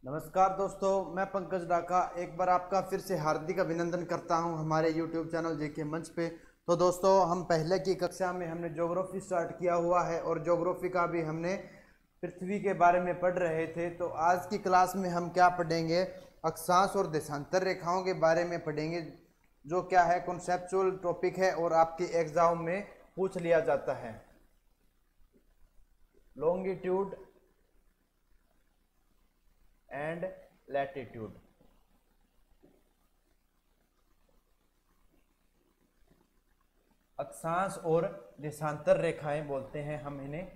नमस्कार दोस्तों, मैं पंकज डाका एक बार आपका फिर से हार्दिक अभिनंदन करता हूं हमारे YouTube चैनल जेके मंच पे। तो दोस्तों, हम पहले की कक्षा में हमने ज्योग्राफी स्टार्ट किया हुआ है और ज्योग्राफी का भी हमने पृथ्वी के बारे में पढ़ रहे थे। तो आज की क्लास में हम क्या पढ़ेंगे, अक्षांश और देशांतर रेखाओं के बारे में पढ़ेंगे, जो क्या है कॉन्सेप्चुअल टॉपिक है और आपके एग्जाम में पूछ लिया जाता है। Longitude and latitude. अक्षांश और देशांतर रेखाएं बोलते हैं हम इन्हें।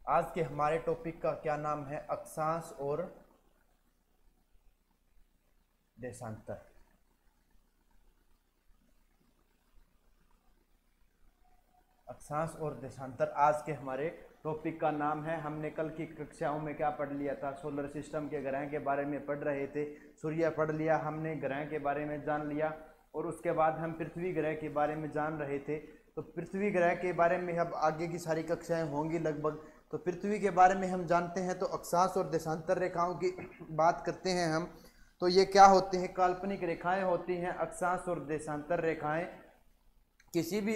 आज के हमारे टॉपिक का क्या नाम है, अक्षांश और देशांतर। अक्षांश और देशांतर आज के हमारे टॉपिक का नाम है। हमने कल की कक्षाओं में क्या पढ़ लिया था, सोलर सिस्टम के ग्रह के बारे में पढ़ रहे थे। सूर्य पढ़ लिया हमने, ग्रह के बारे में जान लिया और उसके बाद हम पृथ्वी ग्रह के बारे में जान रहे थे। तो पृथ्वी ग्रह के बारे में अब आगे की सारी कक्षाएं होंगी लगभग। तो पृथ्वी के बारे में हम जानते हैं। तो अक्षांश और देशांतर रेखाओं की बात करते हैं हम। तो ये क्या होते हैं, काल्पनिक रेखाएं होती हैं अक्षांश और देशांतर रेखाएं। किसी भी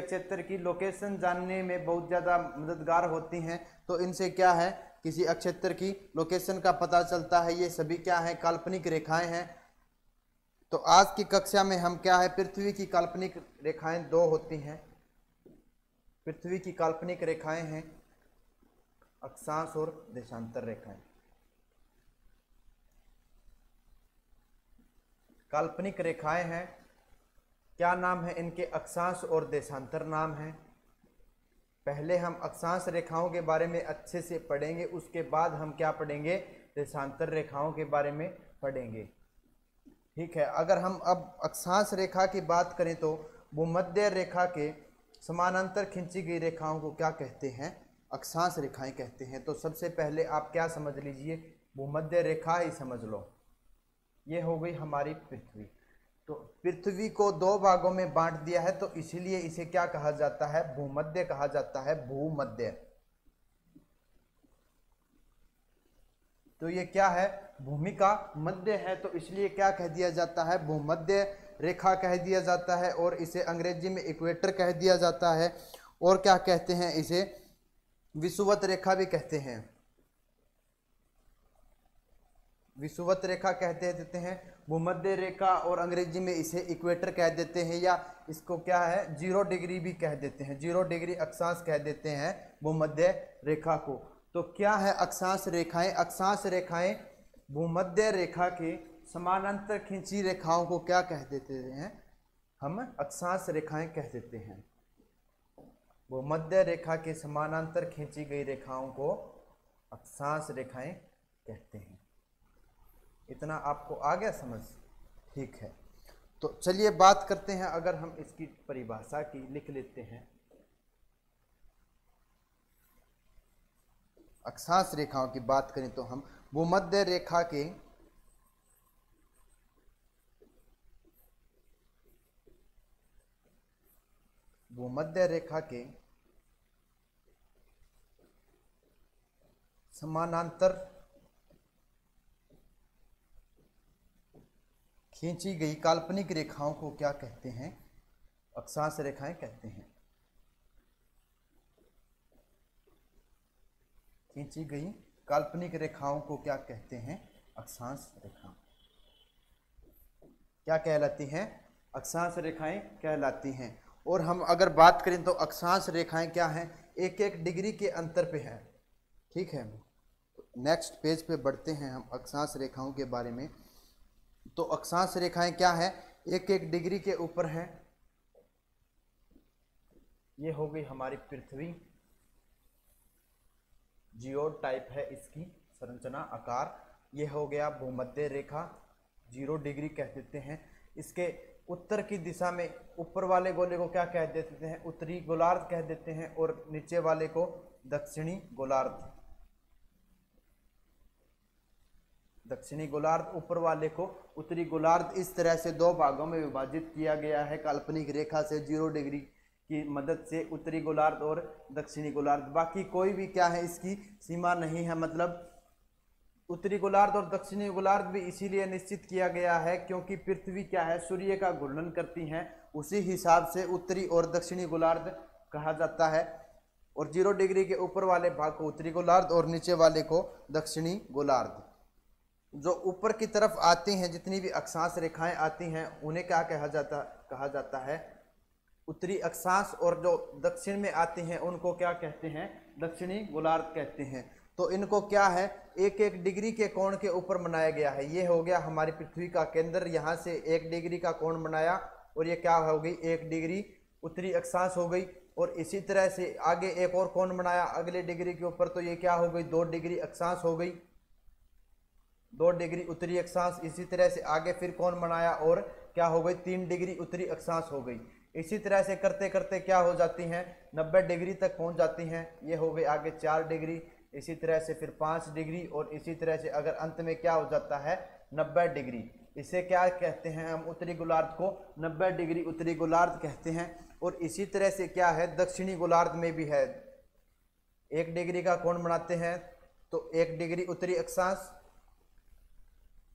क्षेत्र की लोकेशन जानने में बहुत ज़्यादा मददगार होती हैं। तो इनसे क्या है, किसी क्षेत्र की लोकेशन का पता चलता है। ये सभी क्या है, काल्पनिक रेखाएं हैं। तो आज की कक्षा में हम क्या है, पृथ्वी की काल्पनिक रेखाएं दो होती हैं। पृथ्वी की काल्पनिक रेखाएं हैं अक्षांश और देशांतर रेखाएं। काल्पनिक रेखाएं हैं, क्या नाम है इनके, अक्षांश और देशांतर नाम है। पहले हम अक्षांश रेखाओं के बारे में अच्छे से पढ़ेंगे, उसके बाद हम क्या पढ़ेंगे, देशांतर रेखाओं के बारे में पढ़ेंगे। ठीक है। अगर हम अब अक्षांश रेखा की बात करें तो भूमध्य रेखा के समानांतर खींची गई रेखाओं को क्या कहते हैं, अक्षांश रेखाएं कहते हैं। तो सबसे पहले आप क्या समझ लीजिए, भूमध्य रेखा ही समझ लो। ये हो गई हमारी पृथ्वी। तो पृथ्वी को दो भागों में बांट दिया है, तो इसीलिए इसे क्या कहा जाता है, भूमध्य कहा जाता है, भूमध्य। तो ये क्या है, भूमि का मध्य है, तो इसलिए क्या कह दिया जाता है, भूमध्य रेखा कह दिया जाता है। और इसे अंग्रेजी में इक्वेटर कह दिया जाता है। और क्या कहते हैं, इसे विषुवत रेखा भी कहते हैं। विषुवत रेखा कहते देते हैं भूमध्य रेखा, और अंग्रेजी में इसे इक्वेटर कह देते हैं, या इसको क्या है, 0 डिग्री भी कह देते हैं। 0 डिग्री अक्षांश कह देते हैं भूमध्य रेखा को। तो क्या है अक्षांश रेखाएं, अक्षांश रेखाएं भूमध्य रेखा के समानांतर खींची रेखाओं को क्या कह देते हैं, हम अक्षांश रेखाएं कह देते हैं। भूमध्य रेखा के समानांतर खींची गई रेखाओं को अक्षांश रेखाएं कहते हैं। इतना आपको आ गया समझ? ठीक है। तो चलिए बात करते हैं, अगर हम इसकी परिभाषा की लिख लेते हैं। अक्षांश रेखाओं की बात करें तो हम भूमध्य रेखा के समानांतर खींची गई काल्पनिक रेखाओं को क्या कहते हैं, अक्षांश रेखाएं कहते हैं। खींची गई काल्पनिक रेखाओं को क्या कहते हैं, अक्षांश रेखा। क्या कहलाती हैं, अक्षांश रेखाएं कहलाती हैं। और हम अगर बात करें तो अक्षांश रेखाएं क्या हैं, 1-1 डिग्री के अंतर पे है। ठीक है। नेक्स्ट पेज पे बढ़ते हैं हम अक्षांश रेखाओं के बारे में। तो अक्षांश रेखाएं क्या है, 1-1 डिग्री के ऊपर है। ये हो गई हमारी पृथ्वी, जियोड टाइप है इसकी संरचना, आकार। ये हो गया भूमध्य रेखा, 0 डिग्री कह देते हैं। इसके उत्तर की दिशा में ऊपर वाले गोले को क्या कह देते हैं, उत्तरी गोलार्ध कह देते हैं, और नीचे वाले को दक्षिणी गोलार्ध। दक्षिणी गोलार्ध, ऊपर वाले को उत्तरी गोलार्ध। इस तरह से दो भागों में विभाजित किया गया है काल्पनिक रेखा से 0 डिग्री की मदद से, उत्तरी गोलार्ध और दक्षिणी गोलार्ध। बाकी कोई भी क्या है, इसकी सीमा नहीं है, मतलब उत्तरी गोलार्ध और दक्षिणी गोलार्ध भी इसीलिए निश्चित किया गया है क्योंकि पृथ्वी क्या है, सूर्य का घूर्णन करती हैं, उसी हिसाब से उत्तरी और दक्षिणी गोलार्ध कहा जाता है। और 0 डिग्री के ऊपर वाले भाग को उत्तरी गोलार्ध और नीचे वाले को दक्षिणी गोलार्ध। जो ऊपर की तरफ आती हैं, जितनी भी अक्षांश रेखाएं आती हैं, उन्हें क्या कहा जाता है, उत्तरी अक्षांश। और जो दक्षिण में आती हैं उनको क्या कहते हैं, दक्षिणी गोलार्ध कहते हैं। तो इनको क्या है, 1-1 डिग्री के कोण के ऊपर बनाया गया है। ये हो गया हमारी पृथ्वी का केंद्र, यहाँ से 1 डिग्री का कोण बनाया और ये क्या हो गई, 1 डिग्री उत्तरी अक्षांश हो गई। और इसी तरह से आगे एक और कोण बनाया अगले डिग्री के ऊपर, तो ये क्या हो गई, 2 डिग्री अक्षांश हो गई, 2 डिग्री उत्तरी अक्षांश। इसी तरह से आगे फिर कोण बनाया और क्या हो गई, 3 डिग्री उत्तरी अक्षांश हो गई। इसी तरह से करते करते क्या हो जाती हैं, 90 डिग्री तक पहुंच जाती हैं। ये हो गई आगे 4 डिग्री, इसी तरह से फिर 5 डिग्री, और इसी तरह से अगर अंत में क्या हो जाता है, 90 डिग्री। इसे क्या कहते हैं हम, उत्तरी गोलार्ध को 90 डिग्री उत्तरी गोलार्ध कहते हैं। और इसी तरह से क्या है, दक्षिणी गोलार्ध में भी है, 1 डिग्री का कोण बनाते हैं तो 1 डिग्री उत्तरी अक्षांश,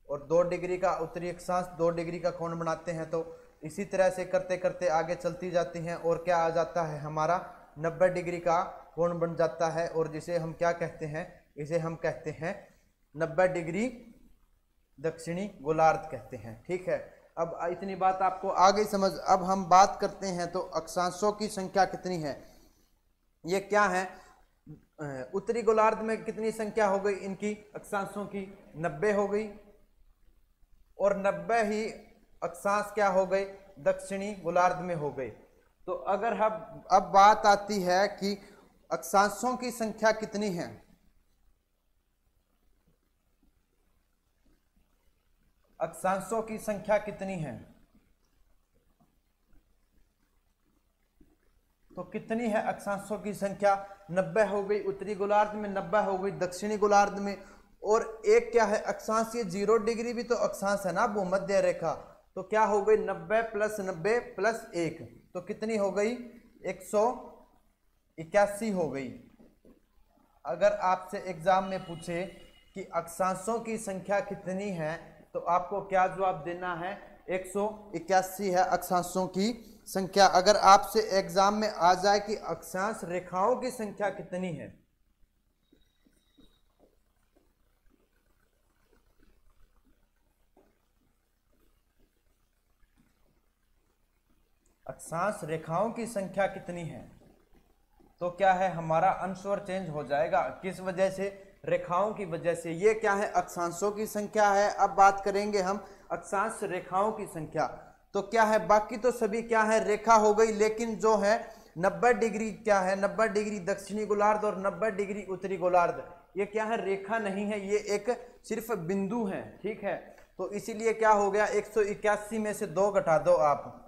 और 2 डिग्री का उत्तरी अक्षांश, 2 डिग्री का कोण बनाते हैं। तो इसी तरह से करते करते आगे चलती जाती हैं और क्या आ जाता है, हमारा 90 डिग्री का कोण बन जाता है। और जिसे हम क्या कहते हैं, इसे हम कहते हैं 90 डिग्री दक्षिणी गोलार्ध कहते हैं। ठीक है, अब इतनी बात आपको आ गई समझ। अब हम बात करते हैं तो अक्षांशों की संख्या कितनी है, ये क्या है, उत्तरी गोलार्ध में कितनी संख्या हो गई इनकी अक्षांशों की, 90 हो गई। और 90 ही अक्षांश क्या हो गए, दक्षिणी गोलार्ध में हो गए। तो अगर हम अब बात आती है कि अक्षांशों की संख्या कितनी है, अक्षांशों की संख्या कितनी है, तो कितनी है अक्षांशों की संख्या, 90 हो गई उत्तरी गोलार्ध में, 90 हो गई दक्षिणी गोलार्ध में। और एक क्या है अक्षांश, ये 0 डिग्री भी तो अक्षांश है ना, भूमध्य रेखा। तो क्या हो गई, 90 + 90 + 1, तो कितनी हो गई, 181 हो गई। अगर आपसे एग्जाम में पूछे कि अक्षांशों की संख्या कितनी है, तो आपको क्या जवाब देना है, 181 है अक्षांशों की संख्या। अगर आपसे एग्जाम में आ जाए कि अक्षांश रेखाओं की संख्या कितनी है, अक्षांश रेखाओं की संख्या कितनी है, तो क्या है, हमारा आंसर चेंज हो जाएगा। किस वजह से, रेखाओं की वजह से। ये क्या है, अक्षांशों की संख्या है। अब बात करेंगे हम अक्षांश रेखाओं की संख्या। तो क्या है, बाकी तो सभी क्या है, रेखा हो गई, लेकिन जो है 90 डिग्री क्या है, 90 डिग्री दक्षिणी गोलार्ध और 90 डिग्री उत्तरी गोलार्ध, ये क्या है, रेखा नहीं है, ये एक सिर्फ बिंदु है। ठीक है, तो इसीलिए क्या हो गया, 181 में से 2 घटा दो आप,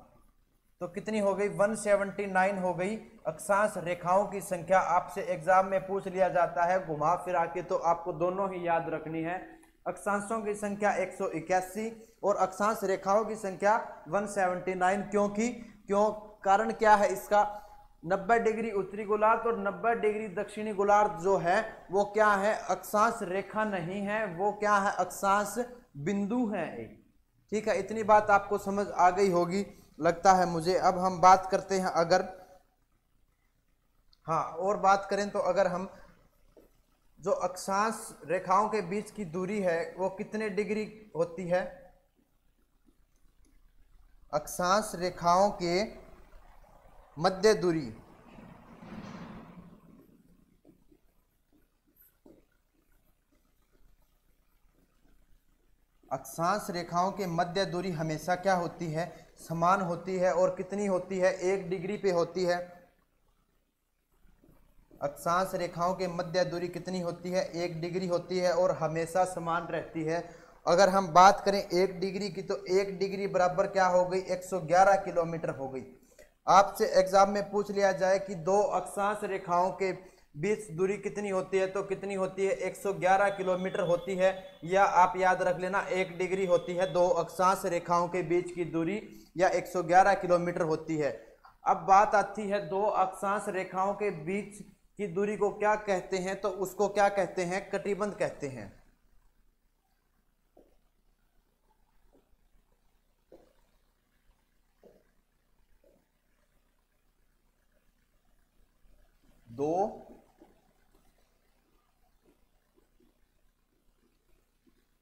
तो कितनी हो गई, 179 हो गई अक्षांश रेखाओं की संख्या। आपसे एग्जाम में पूछ लिया जाता है घुमा फिरा के, तो आपको दोनों ही याद रखनी है। अक्षांशों की संख्या 181 और अक्षांश रेखाओं की संख्या 179। क्यों, कारण क्या है इसका, 90 डिग्री उत्तरी गोलार्ध और 90 डिग्री दक्षिणी गोलार्ध जो है वो क्या है, अक्षांश रेखा नहीं है, वो क्या है, अक्षांश बिंदु है एक। ठीक है, इतनी बात आपको समझ आ गई होगी लगता है मुझे। अब हम बात करते हैं, अगर हाँ और बात करें तो अगर हम जो अक्षांश रेखाओं के बीच की दूरी है वो कितने डिग्री होती है, अक्षांश रेखाओं के मध्य दूरी, अक्षांश रेखाओं के मध्य दूरी हमेशा क्या होती है, समान होती है। और कितनी होती है, 1 डिग्री पे होती है। अक्षांश रेखाओं के मध्य दूरी कितनी होती है, 1 डिग्री होती है और हमेशा समान रहती है। अगर हम बात करें 1 डिग्री की, तो 1 डिग्री बराबर क्या हो गई, 111 किलोमीटर हो गई। आपसे एग्जाम में पूछ लिया जाए कि 2 अक्षांश रेखाओं के बीच दूरी कितनी होती है, तो कितनी होती है, 111 किलोमीटर होती है। या आप याद रख लेना 1 डिग्री होती है 2 अक्षांश रेखाओं के बीच की दूरी, या 111 किलोमीटर होती है। अब बात आती है 2 अक्षांश रेखाओं के बीच की दूरी को क्या कहते हैं, तो उसको क्या कहते हैं, कटिबंध कहते हैं। दो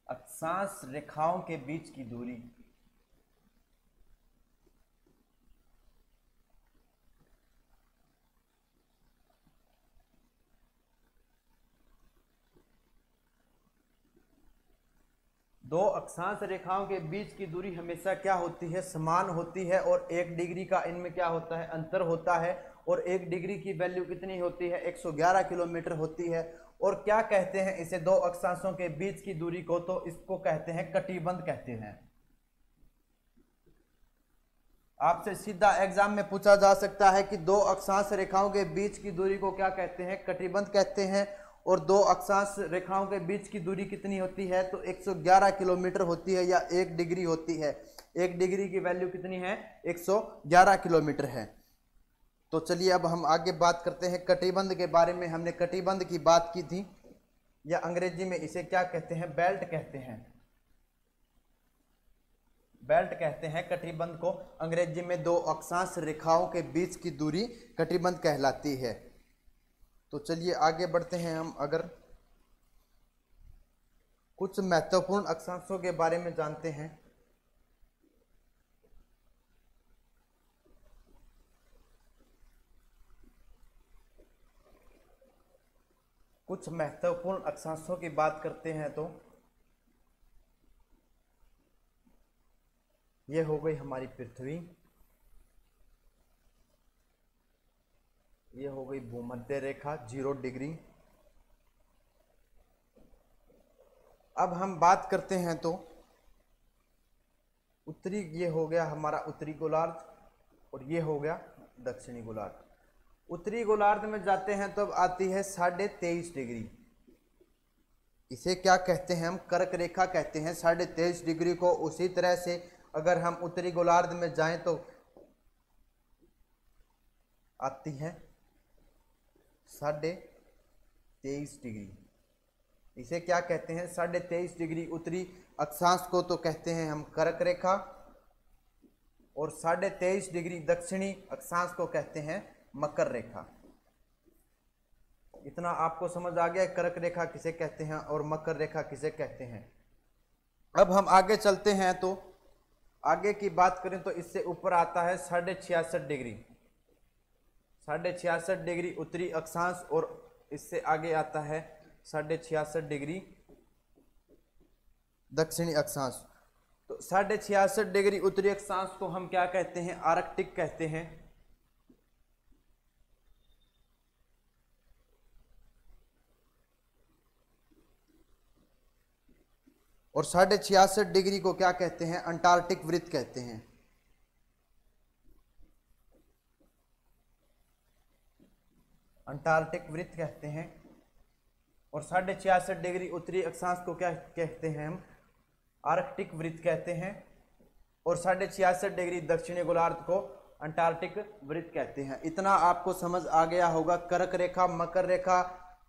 अक्षांश रेखाओं के बीच की दूरी दो अक्षांश रेखाओं के बीच की दूरी हमेशा क्या होती है, समान होती है, और 1 डिग्री का इनमें क्या होता है, अंतर होता है। और 1 डिग्री की वैल्यू कितनी होती है, 111 किलोमीटर होती है। और क्या कहते हैं इसे, दो अक्षांशों के बीच की दूरी को, तो इसको कहते हैं कटिबंध कहते हैं। आपसे सीधा एग्जाम में पूछा जा सकता है कि दो अक्षांश रेखाओं के बीच की दूरी को क्या कहते हैं, कटिबंध कहते हैं। और दो अक्षांश रेखाओं के बीच की दूरी कितनी होती है, तो 111 किलोमीटर होती है, या 1 डिग्री होती है। 1 डिग्री की वैल्यू कितनी है, 111 किलोमीटर है। तो चलिए अब हम आगे बात करते हैं कटिबंध के बारे में। हमने कटिबंध की बात की थी, या अंग्रेजी में इसे क्या कहते हैं, बेल्ट कहते हैं। बेल्ट कहते हैं कटिबंध को। अंग्रेजी में दो अक्षांश रेखाओं के बीच की दूरी कटिबंध कहलाती है। तो चलिए आगे बढ़ते हैं हम। अगर कुछ महत्वपूर्ण अक्षांशों के बारे में जानते हैं। कुछ महत्वपूर्ण अक्षांशों की बात करते हैं तो ये हो गई हमारी पृथ्वी, ये हो गई भूमध्य रेखा 0 डिग्री। अब हम बात करते हैं तो उत्तरी, ये हो गया हमारा उत्तरी गोलार्ध, और ये हो गया दक्षिणी गोलार्ध। उत्तरी गोलार्ध में जाते हैं तो अब आती है 23.5 डिग्री। इसे क्या कहते हैं हम, कर्क रेखा कहते हैं 23.5 डिग्री को। उसी तरह से अगर हम उत्तरी गोलार्ध में जाएं तो आती है 23.5 डिग्री। इसे क्या कहते हैं, 23.5 डिग्री उत्तरी अक्षांश को तो कहते हैं हम कर्क रेखा, और 23.5 डिग्री दक्षिणी अक्षांश को कहते हैं मकर रेखा। इतना आपको समझ आ गया, कर्क रेखा किसे कहते हैं और मकर रेखा किसे कहते हैं। अब हम आगे चलते हैं तो आगे की बात करें तो इससे ऊपर आता है 66.5 डिग्री। 66.5 डिग्री उत्तरी अक्षांश, और इससे आगे आता है 66.5 डिग्री दक्षिणी अक्षांश। तो 66.5 डिग्री उत्तरी अक्षांश को हम क्या कहते हैं, आर्कटिक कहते हैं। और 66.5 डिग्री को क्या कहते हैं, अंटार्कटिक वृत्त कहते हैं। अंटार्कटिक वृत्त कहते हैं। और 66.5 डिग्री उत्तरी अक्षांश को क्या कहते हैं हम, आर्कटिक वृत्त कहते हैं। और 66.5 डिग्री दक्षिणी गोलार्ध को अंटार्कटिक वृत्त कहते हैं। इतना आपको समझ आ गया होगा, कर्क रेखा, मकर रेखा,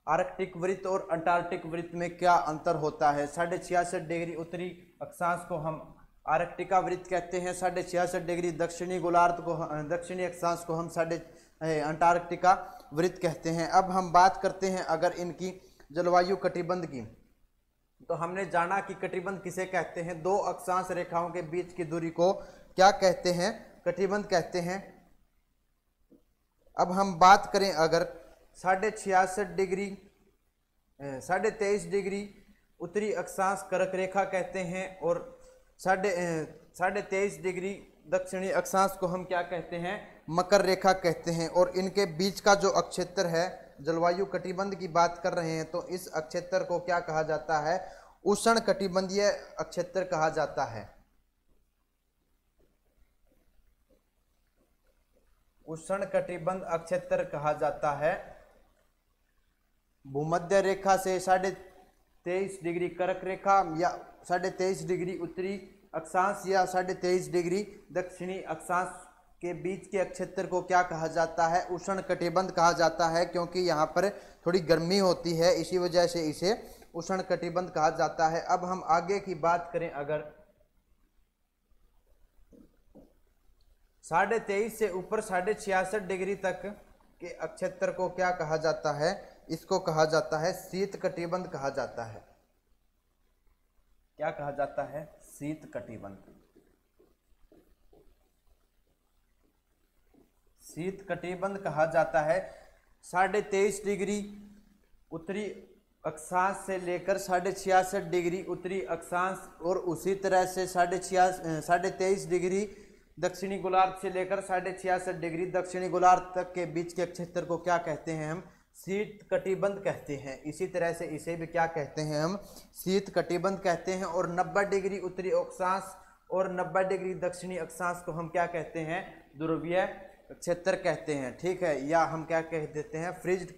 आर्कटिक वृत्त और अंटार्कटिक वृत्त में क्या अंतर होता है। 66.5 डिग्री उत्तरी अक्षांश को हम आर्कटिका वृत्त कहते हैं। 66.5 डिग्री दक्षिणी गोलार्ध को, दक्षिणी अक्षांश को हम अंटार्कटिका वृत्त कहते हैं। अब हम बात करते हैं अगर इनकी जलवायु कटिबंध की, तो हमने जाना कि कटिबंध किसे कहते हैं, दो अक्षांश रेखाओं के बीच की दूरी को क्या कहते हैं, कटिबंध कहते हैं। अब हम बात करें अगर 66.5 डिग्री 23.5 डिग्री उत्तरी अक्षांश कर्क रेखा कहते हैं, और 23.5 डिग्री दक्षिणी अक्षांश को हम क्या कहते हैं, मकर रेखा कहते हैं। और इनके बीच का जो अक्षेत्र है, जलवायु कटिबंध की बात कर रहे हैं, तो इस अक्षेत्र को क्या कहा जाता है, उष्ण कटिबंधीय अक्षेत्र कहा जाता है। उष्ण कटिबंध अक्षेत्र कहा जाता है। भूमध्य रेखा से 23.5 डिग्री कर्क रेखा, या 23.5 डिग्री उत्तरी अक्षांश, या 23.5 डिग्री दक्षिणी अक्षांश के बीच के अक्षेत्र को क्या कहा जाता है, उष्ण कटिबंध कहा जाता है। क्योंकि यहाँ पर थोड़ी गर्मी होती है, इसी वजह से इसे उष्ण कटिबंध कहा जाता है। अब हम आगे की बात करें अगर 23.5 से ऊपर 66.5 डिग्री तक के अक्षेत्र को क्या कहा जाता है? इसको कहा जाता है शीत कटिबंध कहा जाता है। क्या कहा जाता है? शीत कटिबंध। शीत कटिबंध कहा जाता है। 23.5 डिग्री उत्तरी अक्षांश से लेकर 66.5 डिग्री उत्तरी अक्षांश और उसी तरह से 23.5 डिग्री दक्षिणी गोलार्ध से लेकर 66.5 डिग्री दक्षिणी गोलार्ध तक के बीच के क्षेत्र को क्या कहते हैं? हम शीत कटिबंध कहते हैं। इसी तरह से इसे भी क्या कहते हैं? हम शीत कटिबंध कहते हैं। और 90 डिग्री उत्तरी अक्षांश और 90 डिग्री दक्षिणी अक्षांश को हम क्या कहते हैं? ध्रुवीय क्षेत्र कहते हैं। ठीक है, या हम क्या कह देते हैं? फ्रीज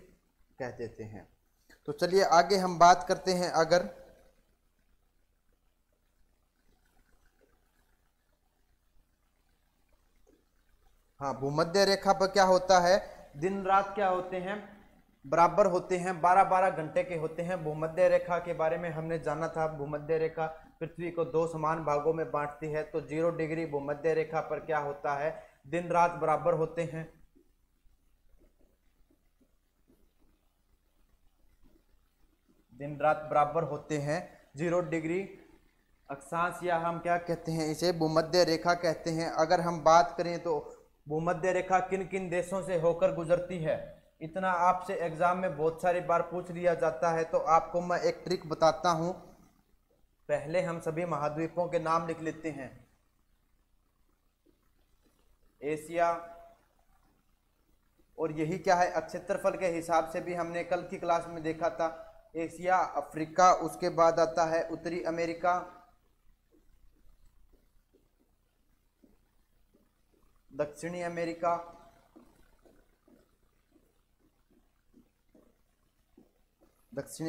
कह देते हैं। तो चलिए आगे हम बात करते हैं। अगर हाँ, भूमध्य रेखा पर क्या होता है? दिन रात क्या होते हैं? बराबर होते हैं, 12-12 घंटे के होते हैं। भूमध्य रेखा के बारे में हमने जाना था। भूमध्य रेखा पृथ्वी को 2 समान भागों में बांटती है। तो 0 डिग्री भूमध्य रेखा पर क्या होता है? दिन रात बराबर होते हैं। दिन रात बराबर होते हैं। 0 डिग्री अक्षांश, या हम क्या कहते हैं? इसे भूमध्य रेखा कहते हैं। अगर हम बात करें तो भूमध्य रेखा किन किन देशों से होकर गुजरती है? इतना आपसे एग्जाम में बहुत सारी बार पूछ लिया जाता है। तो आपको मैं एक ट्रिक बताता हूं। पहले हम सभी महाद्वीपों के नाम लिख लेते हैं। एशिया, और यही क्या है? क्षेत्रफल के हिसाब से भी हमने कल की क्लास में देखा था। एशिया, अफ्रीका, उसके बाद आता है उत्तरी अमेरिका, दक्षिणी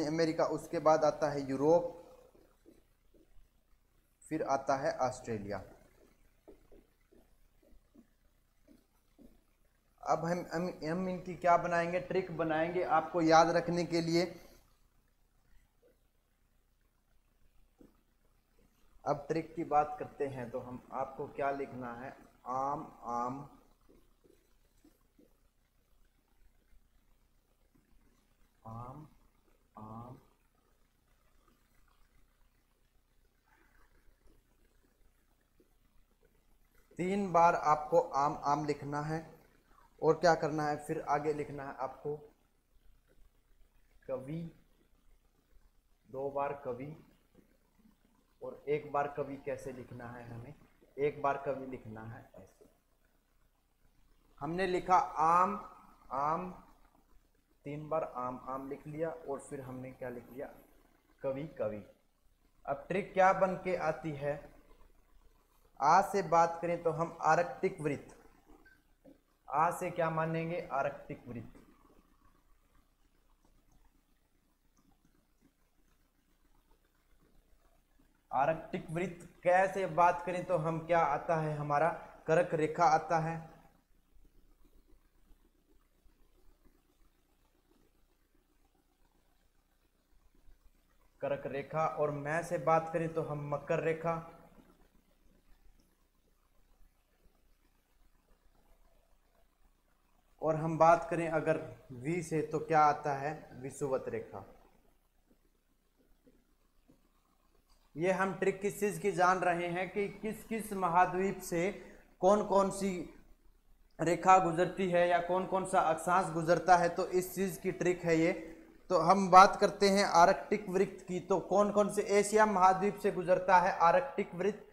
अमेरिका, उसके बाद आता है यूरोप, फिर आता है ऑस्ट्रेलिया। अब हम इनकी क्या बनाएंगे? ट्रिक बनाएंगे आपको याद रखने के लिए। अब ट्रिक की बात करते हैं। तो हम आपको क्या लिखना है? आम, आम, आम, आम, 3 बार आपको आम आम लिखना है। और क्या करना है? फिर आगे लिखना है आपको कवि, 2 बार कवि, और 1 बार कवि। कैसे लिखना है? हमें 1 बार कवि लिखना है ऐसे। हमने लिखा आम आम, 3 बार आम आम लिख लिया, और फिर हमने क्या लिख लिया? कवि कवि। अब ट्रिक क्या बन के आती है? आ से बात करें तो हम आरक्तिक वृत्त। आ से क्या मानेंगे? आरक्तिक वृत्त। आरक्तिक वृत्त। कैसे बात करें तो हम क्या आता है? हमारा कर्क रेखा आता है। कर्क रेखा। और मैं से बात करें तो हम मकर रेखा। और हम बात करें अगर वी से तो क्या आता है? विषुवत रेखा। ये हम ट्रिक किस चीज की जान रहे हैं कि किस किस महाद्वीप से कौन कौन सी रेखा गुजरती है या कौन कौन सा अक्षांश गुजरता है। तो इस चीज की ट्रिक है ये। तो हम बात करते हैं आर्कटिक वृत्त की। तो कौन कौन से एशिया महाद्वीप से गुजरता है आर्कटिक वृत्त?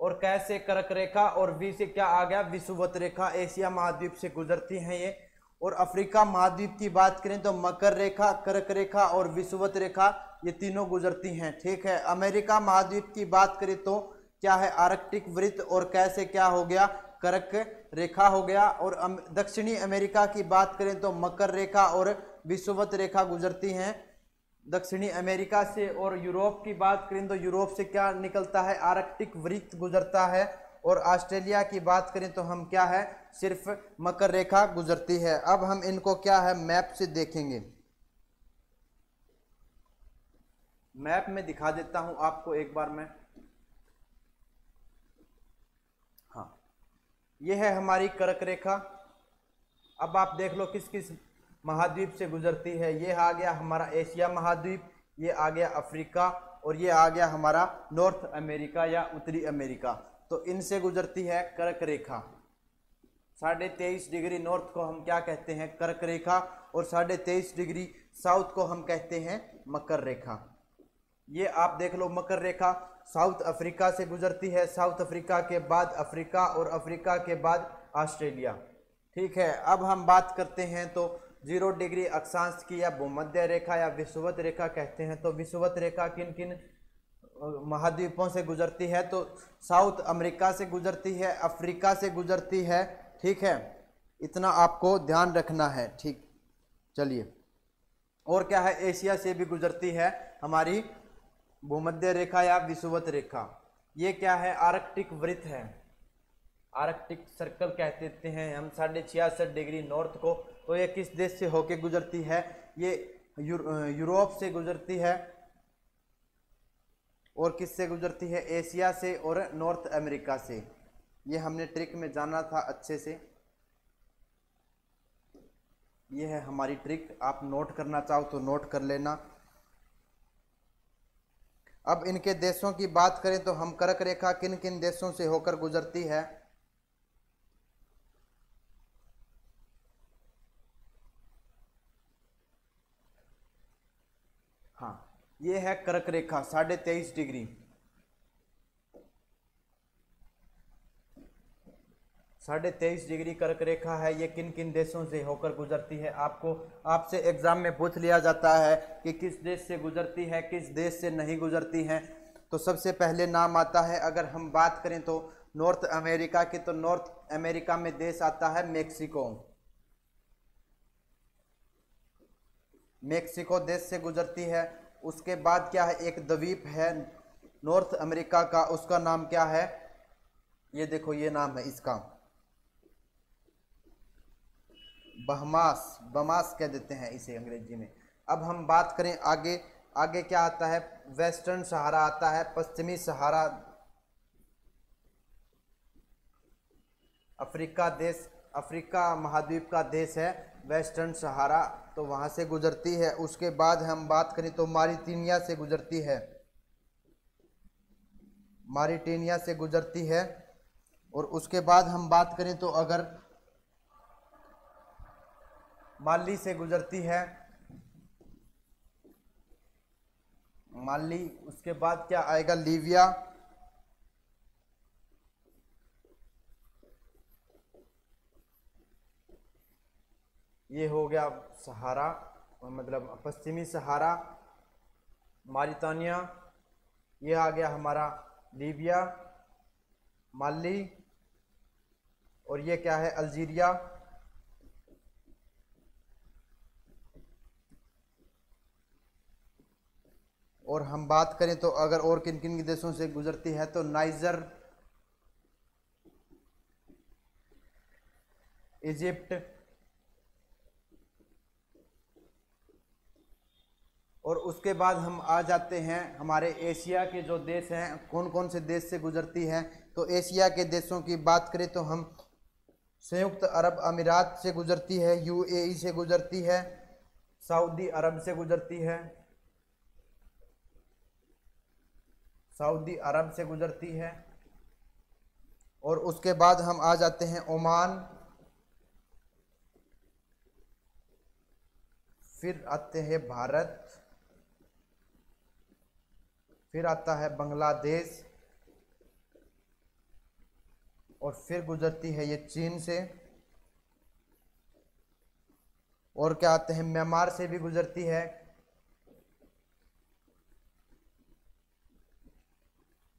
और कैसे? कर्क रेखा। और वी से क्या आ गया? विषुवत रेखा। एशिया महाद्वीप से गुजरती हैं ये। और अफ्रीका महाद्वीप की बात करें तो मकर रेखा, कर्क रेखा और विषुवत रेखा, ये तीनों गुजरती हैं। ठीक है। अमेरिका महाद्वीप की बात करें तो क्या है? आर्कटिक वृत्त। और कैसे क्या हो गया? कर्क रेखा हो गया। और दक्षिणी अमेरिका की बात करें तो मकर रेखा और विषुवत रेखा गुजरती हैं दक्षिणी अमेरिका से। और यूरोप की बात करें तो यूरोप से क्या निकलता है? आर्कटिक वृत्त गुजरता है। और ऑस्ट्रेलिया की बात करें तो हम क्या है? सिर्फ मकर रेखा गुजरती है। अब हम इनको क्या है? मैप से देखेंगे। मैप में दिखा देता हूं आपको एक बार मैं। हाँ, ये है हमारी कर्क रेखा। अब आप देख लो किस किस महाद्वीप से गुजरती है। ये आ गया हमारा एशिया महाद्वीप, ये आ गया अफ्रीका, और ये आ गया हमारा नॉर्थ अमेरिका या उत्तरी अमेरिका। तो इनसे गुजरती है कर्क रेखा। 23.5 डिग्री नॉर्थ को हम क्या कहते हैं, कर्क रेखा, और 23.5 डिग्री साउथ को हम कहते हैं मकर रेखा। ये आप देख लो, मकर रेखा साउथ अफ्रीका से गुजरती है, साउथ अफ्रीका के बाद अफ्रीका, और अफ्रीका के बाद ऑस्ट्रेलिया। ठीक है, अब हम बात करते हैं तो 0 डिग्री अक्षांश की या भूमध्य रेखा या विषुवत रेखा कहते हैं। तो विषुवत रेखा किन किन महाद्वीपों से गुजरती है, तो साउथ अमेरिका से गुजरती है, अफ्रीका से गुजरती है। ठीक है, इतना आपको ध्यान रखना है। ठीक, चलिए, और क्या है, एशिया से भी गुजरती है हमारी भूमध्य रेखा या विषुवत रेखा। ये क्या है, आर्कटिक वृत्त है, आर्कटिक सर्कल कहते हैं हम 66.5 डिग्री नॉर्थ को। तो ये किस देश से होके गुजरती है, ये यूरोप से गुजरती है, और किससे गुजरती है, एशिया से और नॉर्थ अमेरिका से। ये हमने ट्रिक में जाना था अच्छे से। ये है हमारी ट्रिक, आप नोट करना चाहो तो नोट कर लेना। अब इनके देशों की बात करें तो हम कर्क रेखा किन किन देशों से होकर गुजरती है। हाँ, ये है कर्क रेखा 23.5 डिग्री। 23.5 डिग्री कर्क रेखा है। ये किन किन देशों से होकर गुजरती है, आपसे एग्जाम में पूछ लिया जाता है कि किस देश से गुजरती है, किस देश से नहीं गुजरती है। तो सबसे पहले नाम आता है, अगर हम बात करें तो नॉर्थ अमेरिका की, तो नॉर्थ अमेरिका में देश आता है मेक्सिको। मेक्सिको देश से गुजरती है। उसके बाद क्या है, एक द्वीप है नॉर्थ अमेरिका का, उसका नाम क्या है, ये देखो, ये नाम है इसका, बहमास कह देते हैं इसे अंग्रेजी में। अब हम बात करें आगे, आगे क्या आता है, वेस्टर्न सहारा आता है, पश्चिमी सहारा, अफ्रीका महाद्वीप का देश है वेस्टर्न सहारा, तो वहां से गुजरती है। उसके बाद हम बात करें तो मारिटानिया से गुजरती है, मारिटानिया से गुजरती है। और उसके बाद हम बात करें तो अगर माली से गुजरती है, माली। उसके बाद क्या आएगा, लीबिया, ये हो गया सहारा, मतलब पश्चिमी सहारा, मारिटानिया, ये आ गया हमारा लीबिया, माली, और ये क्या है, अल्जीरिया। और हम बात करें तो अगर और किन किन देशों से गुजरती है, तो नाइजर, इजिप्ट, और उसके बाद हम आ जाते हैं हमारे एशिया के जो देश हैं, कौन कौन से देश से गुजरती हैं। तो एशिया के देशों की बात करें तो हम संयुक्त अरब अमीरात से गुजरती है, यूएई से गुजरती है, सऊदी अरब से गुजरती है, सऊदी अरब से गुजरती है। और उसके बाद हम आ जाते हैं ओमान, फिर आते हैं भारत, फिर आता है बांग्लादेश, और फिर गुजरती है ये चीन से। और क्या आते हैं, म्यांमार से भी गुजरती है,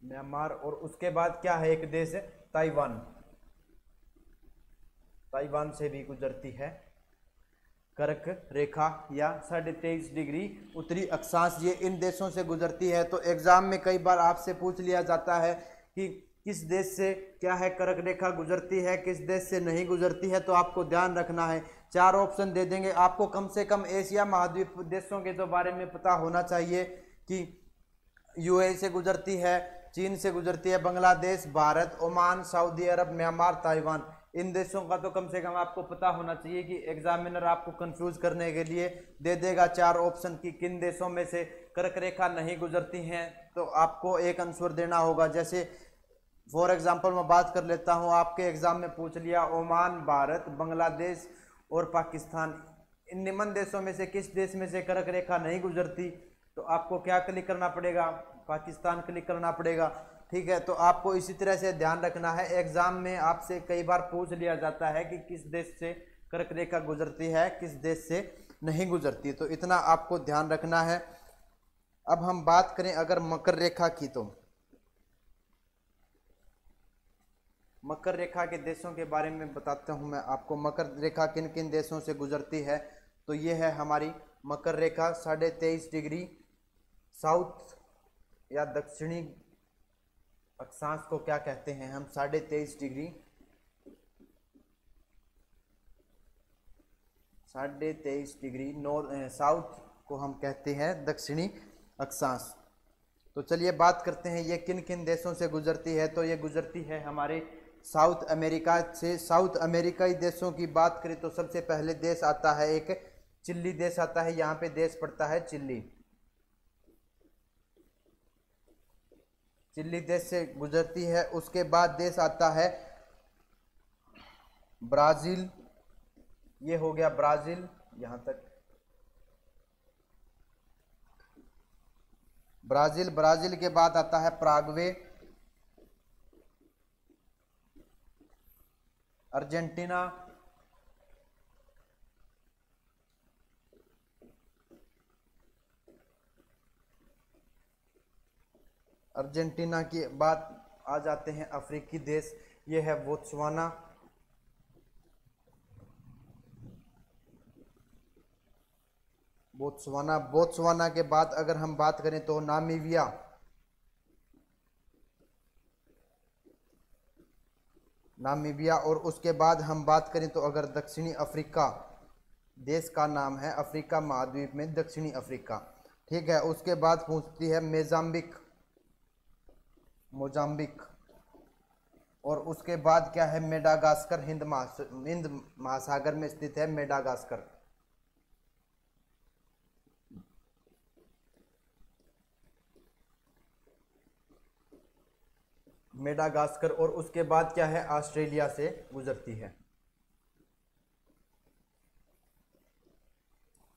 म्यांमार। और उसके बाद क्या है, एक देश है ताइवान, ताइवान से भी गुजरती है कर्क रेखा या 23.5 डिग्री उत्तरी अक्षांश, ये इन देशों से गुजरती है। तो एग्जाम में कई बार आपसे पूछ लिया जाता है कि किस देश से क्या है कर्क रेखा गुजरती है, किस देश से नहीं गुजरती है। तो आपको ध्यान रखना है, 4 ऑप्शन दे देंगे आपको, कम से कम एशिया महाद्वीप देशों के तो बारे में पता होना चाहिए कि यूएई से गुजरती है, चीन से गुजरती है, बांग्लादेश, भारत, ओमान, सऊदी अरब, म्यांमार, ताइवान, इन देशों का तो कम से कम आपको पता होना चाहिए कि एग्जामिनर आपको कंफ्यूज करने के लिए दे देगा 4 ऑप्शन की किन देशों में से कर्क रेखा नहीं गुजरती हैं, तो आपको एक आंसर देना होगा। जैसे फॉर एग्जांपल मैं बात कर लेता हूं, आपके एग्जाम में पूछ लिया ओमान, भारत, बांग्लादेश और पाकिस्तान, इन निम्न देशों में से किस देश में से कर्क रेखा नहीं गुजरती, तो आपको क्या क्लिक करना पड़ेगा, पाकिस्तान क्लिक करना पड़ेगा। ठीक है, तो आपको इसी तरह से ध्यान रखना है, एग्जाम में आपसे कई बार पूछ लिया जाता है कि किस देश से कर्क रेखा गुजरती है, किस देश से नहीं गुजरती, तो इतना आपको ध्यान रखना है। अब हम बात करें अगर मकर रेखा की, तो मकर रेखा के देशों के बारे में बताता हूं मैं आपको। मकर रेखा किन किन देशों से गुजरती है, तो ये है हमारी मकर रेखा 23.5 डिग्री साउथ या दक्षिणी अक्षांश को क्या कहते हैं हम, 23.5 डिग्री 23.5 डिग्री साउथ को हम कहते हैं दक्षिणी अक्षांश। तो चलिए बात करते हैं ये किन किन देशों से गुजरती है, तो ये गुजरती है हमारे साउथ अमेरिका से। साउथ अमेरिकाई देशों की बात करें तो सबसे पहले देश आता है एक चिली देश आता है, यहाँ पे देश पड़ता है चिली, चिली देश से गुजरती है। उसके बाद देश आता है ब्राजील, ये हो गया ब्राजील यहां तक, ब्राजील। ब्राजील के बाद आता है प्रागवे, अर्जेंटीना, अर्जेंटीना के बाद आ जाते हैं अफ्रीकी देश, ये है बोत्सवाना, बोत्सवाना। बोत्सवाना के बाद अगर हम बात करें तो नामीबिया, नामीबिया। और उसके बाद हम बात करें तो अगर दक्षिणी अफ्रीका देश का नाम है, अफ्रीका महाद्वीप में दक्षिणी अफ्रीका। ठीक है, उसके बाद पूछती है मोजाम्बिक, मोजाम्बिक। और उसके बाद क्या है मेडागास्कर, हिंद महासागर में स्थित है मेडागास्कर। मेडागास्कर। और उसके बाद क्या है ऑस्ट्रेलिया से गुजरती है।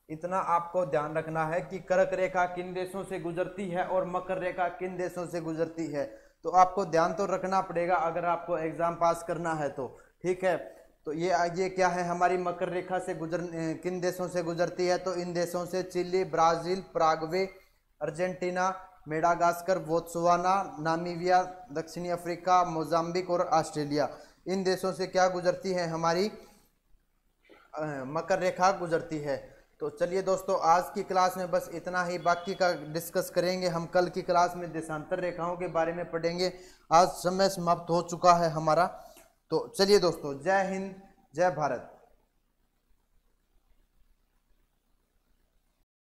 इतना आपको ध्यान रखना है कि कर्क रेखा किन देशों से गुजरती है और मकर रेखा किन देशों से गुजरती है, तो आपको ध्यान तो रखना पड़ेगा अगर आपको एग्जाम पास करना है तो। ठीक है, तो ये क्या है हमारी मकर रेखा से किन देशों से गुजरती है, तो इन देशों से Chile, Brazil, Paraguay, Argentina, Madagascar, Botswana, Namibia, दक्षिणी अफ्रीका, मोजाम्बिक और ऑस्ट्रेलिया, इन देशों से क्या गुजरती है हमारी मकर रेखा गुजरती है। तो चलिए दोस्तों, आज की क्लास में बस इतना ही, बाकी का डिस्कस करेंगे हम कल की क्लास में, देशांतर रेखाओं के बारे में पढ़ेंगे। आज समय समाप्त हो चुका है हमारा। तो चलिए दोस्तों, जय हिंद, जय भारत।